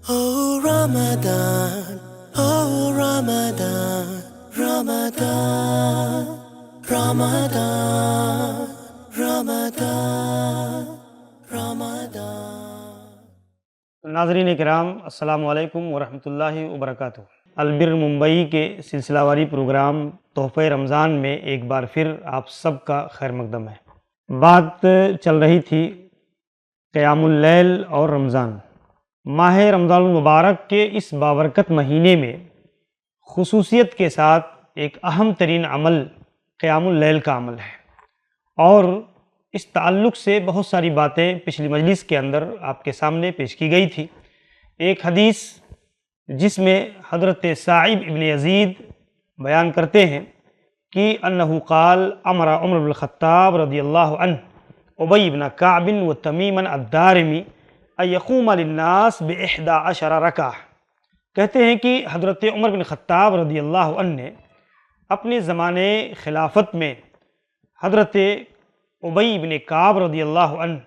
Oh Ramadan, oh Ramadan, Ramadan, Ramadan, Ramadan, Ramadan. ناظرین کرام السلام علیکم ورحمۃ اللہ وبرکاتہ۔ البر ممبئی کے سلسلہ واری پروگرام تحفہ رمضان میں ایک بار پھر آپ سب کا خیر مقدم ہے۔ بات چل رہی تھی قیام اللیل اور رمضان۔ ماہ رمضان المبارک کے اس بابرکت مہینے میں خصوصیت کے ساتھ ایک اہم ترین عمل قیام اللیل کا عمل ہے، اور اس تعلق سے بہت ساری باتیں پچھلی مجلس کے اندر آپ کے سامنے پیش کی گئی تھی۔ ایک حدیث جس میں حضرت سعید ابن یزید بیان کرتے ہیں کہ انہ قال امر عمر بن الخطاب رضی اللہ عنہ ابی بن کعب و تمیم الدارمی ان یقوم للناس ب11 رکعہ۔ کہتے ہیں کہ حضرت عمر بن خطاب رضی اللہ عنہ نے اپنے زمانے خلافت میں حضرت ابی بن کعب رضی اللہ عنہ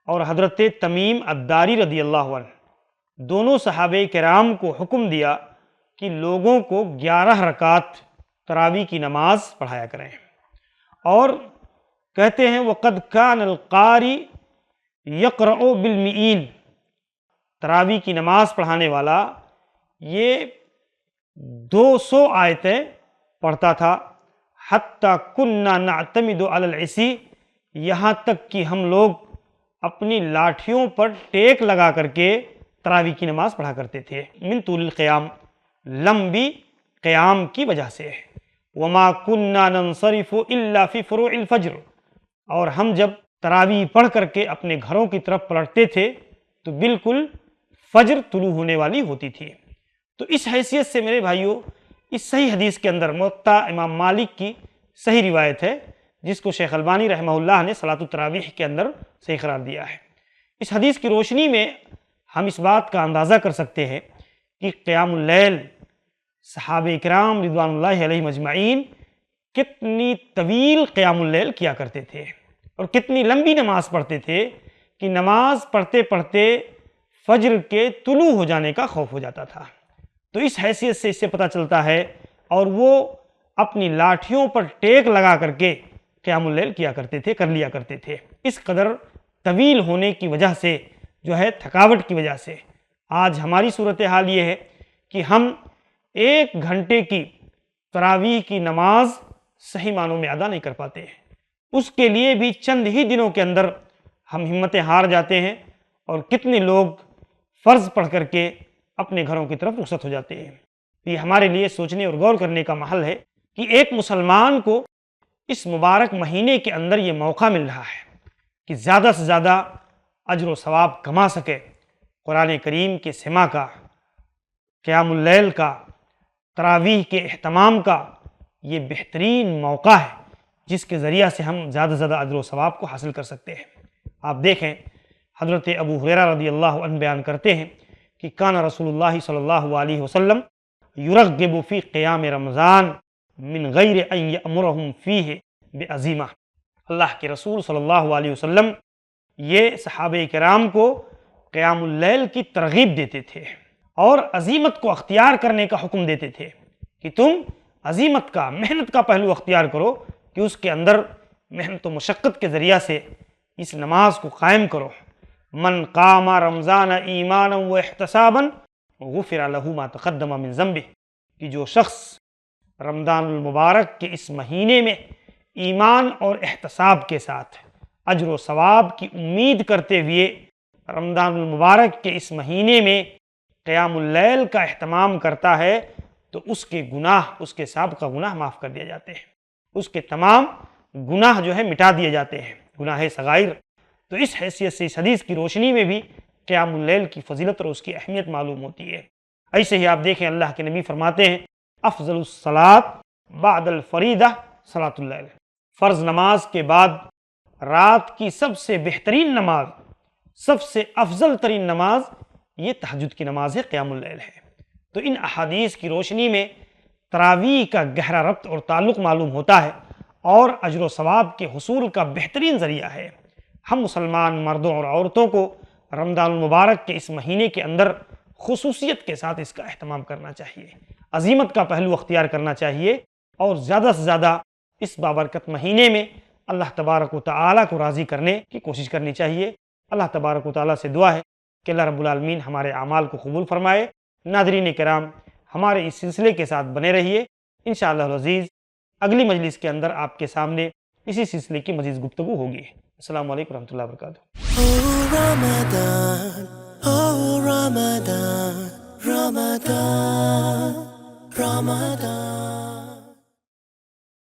اور حضرت تمیم الداری رضی اللہ عنہ دونوں صحابہ کرام کو حکم دیا کہ لوگوں کو 11 رکعت تراویح کی نماز پڑھایا کریں، اور کہتے ہیں وَقَدْ كَانَ الْقَارِئُ يَقْرَأُ بِالْمِئِينِ، تراویح کی نماز پڑھانے والا یہ 200 آیتیں پڑھتا تھا۔ حَتَّى كُنَّا نَعْتَمِدُ عَلَى الْعِصِي، یہاں تک کہ ہم لوگ اپنی لاٹھیوں پر ٹیک لگا کر کے تراویح کی نماز پڑھا کرتے تھے۔ من طول القیام، لمبی قیام کی وجہ سے۔ وما كنا ننصرف الا في فروع الفجر، اور ہم جب تراویح پڑھ کر کے اپنے گھروں کی طرف پلٹتے تھے تو بالکل فجر طلوع ہونے والی ہوتی تھی۔ تو اس حیثیت سے میرے بھائیوں، اس صحیح حدیث کے اندر موطا امام مالک کی صحیح روایت ہے، جس کو شیخ البانی رحمہ اللہ نے صلاۃ التراویح کے اندر صحیح قرار دیا ہے۔ اس حدیث کی روشنی میں ہم اس بات کا اندازہ کر سکتے ہیں کہ قیام اللیل صحابہ کرام رضوان اللہ علیہم اجمعین کتنی طویل قیام اللیل کیا کرتے تھے، اور کتنی لمبی نماز پڑھتے تھے کہ نماز پڑھتے پڑھتے فجر کے طلوع ہو جانے کا خوف ہو جاتا تھا۔ تو اس حیثیت سے اس سے پتہ چلتا ہے، اور وہ اپنی لاٹھیوں پر ٹیک لگا کر کے قیام اللیل کیا کرتے تھے، کر لیا کرتے تھے۔ اس قدر طویل ہونے کی وجہ سے جو ہے، تھکاوٹ کی وجہ سے آج ہماری صورتحال یہ ہے کہ ہم 1 گھنٹے کی تراویح کی نماز صحیح معنوں میں ادا نہیں کر پاتے ہیں۔ اس کے لیے بھی چند ہی دنوں کے اندر ہم ہمتیں ہار جاتے ہیں، اور کتنے لوگ فرض پڑھ کر کے اپنے گھروں کی طرف رخصت ہو جاتے ہیں۔ یہ ہمارے لیے سوچنے اور غور کرنے کا محل ہے کہ ایک مسلمان کو اس مبارک مہینے کے اندر یہ موقع مل رہا ہے کہ زیادہ سے زیادہ اجر و ثواب کما سکے۔ قرآن کریم کے سماع کا، قیام اللیل کا، تراویح کے اہتمام کا یہ بہترین موقع ہے جس کے ذریعہ سے ہم زیادہ سے زیادہ اجر و ثواب کو حاصل کر سکتے ہیں۔ آپ دیکھیں، حضرت ابو ہریرہ رضی اللہ عنہ بیان کرتے ہیں کہ کان رسول اللہ صلی اللہ علیہ وسلم یرغب فی قیام رمضان من غیر ان یأمرہم فیہ بعزیمہ۔ اللہ کے رسول صلی اللہ علیہ وسلم یہ صحابہ کرام کو قیام اللیل کی ترغیب دیتے تھے، اور عزیمت کو اختیار کرنے کا حکم دیتے تھے کہ تم عزیمت کا، محنت کا پہلو اختیار کرو، کہ اس کے اندر محنت و مشقت کے ذریعہ سے اس نماز کو قائم کرو۔ من قام رمضان ایمانا و احتسابا غفر له ما تقدم من ذنبہ، کہ جو شخص رمضان المبارک کے اس مہینے میں ایمان اور احتساب کے ساتھ اجر و ثواب کی امید کرتے ہوئے رمضان المبارک کے اس مہینے میں قیام اللیل کا اہتمام کرتا ہے، تو اس کے گناہ، اس کے سابقہ گناہ معاف کر دیے جاتے ہیں، اس کے تمام گناہ جو ہے مٹا دیے جاتے ہیں، گناہ صغائر۔ تو اس حیثیت سے اس حدیث کی روشنی میں بھی قیام اللیل کی فضیلت اور اس کی اہمیت معلوم ہوتی ہے۔ ایسے ہی آپ دیکھیں، اللہ کے نبی فرماتے ہیں افضل الصلاۃ بعد الفریدہ صلاۃ اللیل، فرض نماز کے بعد رات کی سب سے بہترین نماز، سب سے افضل ترین نماز یہ تہجد کی نماز ہے، قیام اللیل ہے۔ تو ان احادیث کی روشنی میں تراویح کا گہرا ربط اور تعلق معلوم ہوتا ہے، اور اجر و ثواب کے حصول کا بہترین ذریعہ ہے۔ ہم مسلمان مردوں اور عورتوں کو رمضان المبارک کے اس مہینے کے اندر خصوصیت کے ساتھ اس کا اہتمام کرنا چاہیے، عظیمت کا پہلو اختیار کرنا چاہیے، اور زیادہ سے زیادہ اس بابرکت مہینے میں اللہ تبارک و تعالیٰ کو راضی کرنے کی کوشش کرنی چاہیے۔ اللہ تبارک و تعالیٰ سے دعا ہے کہ اللہ رب العالمین ہمارے اعمال کو قبول فرمائے۔ ناظرین کرام، ہمارے اس سلسلے کے ساتھ بنے رہیے، انشاءاللہ العزیز اگلی مجلس کے اندر آپ کے سامنے اسی سلسلے کی مزید گفتگو ہوگی۔ السلام علیکم ورحمۃ اللہ وبرکاتہ۔ Oh Ramadan, oh Ramadan, Ramadan, Ramadan.